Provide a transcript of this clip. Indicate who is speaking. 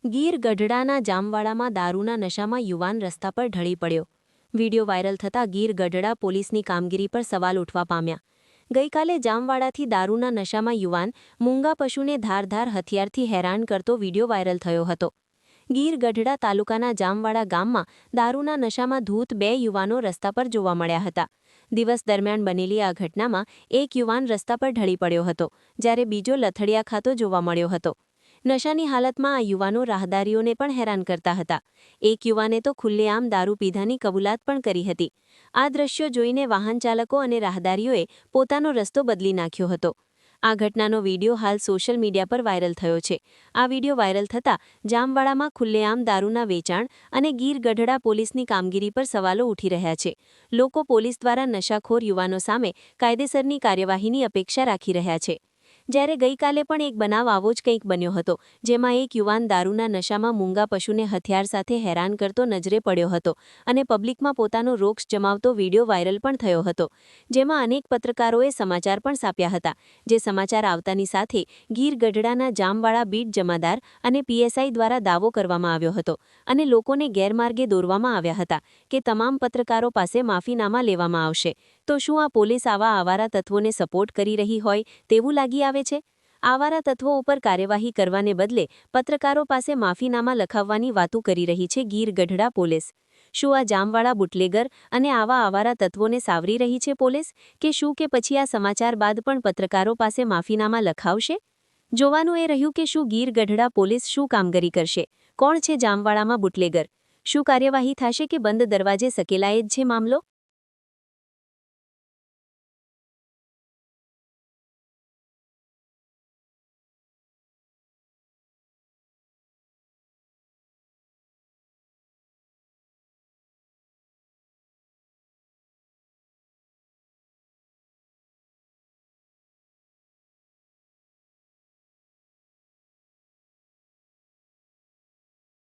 Speaker 1: ગીર ગઢડાના જામવાડામાં દારૂના નશામાં યુવાન રસ્તા પર ઢળી પડ્યો। વીડિયો વાયરલ થતાં ગીર ગઢડા પોલીસની કામગીરી પર સવાલ ઉઠવા પામ્યા। ગઈકાલે જામવાડાથી દારૂના નશામાં યુવાન મૂંગા પશુને ધારધાર હથિયારથી હેરાન કરતો વીડિયો વાયરલ થયો હતો। ગીર ગઢડા તાલુકાના જામવાડા ગામમાં દારૂના નશામાં ધૂત બે યુવાનો રસ્તા પર જોવા મળ્યા હતા। દિવસ દરમિયાન બનેલી આ ઘટનામાં એક યુવાન રસ્તા પર ઢળી પડ્યો હતો, જ્યારે બીજો લથડિયા ખાતો જોવા મળ્યો હતો। નશાની હાલતમાં આ યુવાનો રાહદારીઓને પણ હેરાન કરતા હતા। એક યુવાને તો ખુલ્લેઆમ દારૂ પીધાની કબૂલાત પણ કરી હતી। આ દ્રશ્યો જોઈને વાહન ચાલકો અને રાહદારીઓએ પોતાનો રસ્તો બદલી નાખ્યો હતો। આ ઘટનાનો વીડિયો હાલ સોશિયલ મીડિયા પર વાયરલ થયો છે। આ વીડિયો વાયરલ થતાં જામવાડામાં ખુલ્લેઆમ દારૂના વેચાણ અને ગીર ગઢડા પોલીસની કામગીરી પર સવાલો ઉઠી રહ્યા છે। લોકો પોલીસ દ્વારા નશાખોર યુવાનો સામે કાયદેસરની કાર્યવાહીની અપેક્ષા રાખી રહ્યા છે। જ્યારે ગઈકાલે પણ એક બનાવ આવો જ કંઈક બન્યો હતો, જેમાં એક યુવાન દારૂના નશામાં મૂંગા પશુને હથિયાર સાથે હેરાન કરતો નજરે પડ્યો હતો અને પબ્લિકમાં પોતાનો રોષ જમાવતો વીડિયો વાયરલ પણ થયો હતો, જેમાં અનેક પત્રકારોએ સમાચાર પણ છાપ્યા હતા। જે સમાચાર આવતાની સાથે ગીર ગઢડાના જામવાડા બીટ જમાદાર અને પીએસઆઈ દ્વારા દાવો કરવામાં આવ્યો હતો અને લોકોને ગેરમાર્ગે દોરવામાં આવ્યા હતા કે તમામ પત્રકારો પાસે માફીનામા લેવામાં આવશે। તો શું આ પોલીસ આવા આવારા તત્વોને સપોર્ટ કરી રહી હોય તેવું લાગી આવે છે? આવારા તત્વો ઉપર કાર્યવાહી કરવાને બદલે પત્રકારો પાસે માફીનામા લખાવવાની વાતો કરી રહી છે ગીર ગઢડા પોલીસ। શું આ જામવાડા બુટલેગર અને આવા આવારા તત્વોને સાવરી રહી છે પોલીસ, કે શું કે પછી આ સમાચાર બાદ પણ પત્રકારો પાસે માફીનામા લખાવશે? જોવાનું એ રહ્યું કે શું ગીર ગઢડા પોલીસ શું કામગીરી કરશે? કોણ છે જામવાડામાં બુટલેગર? શું કાર્યવાહી થશે કે બંધ દરવાજે સકેલાય જ છે મામલો?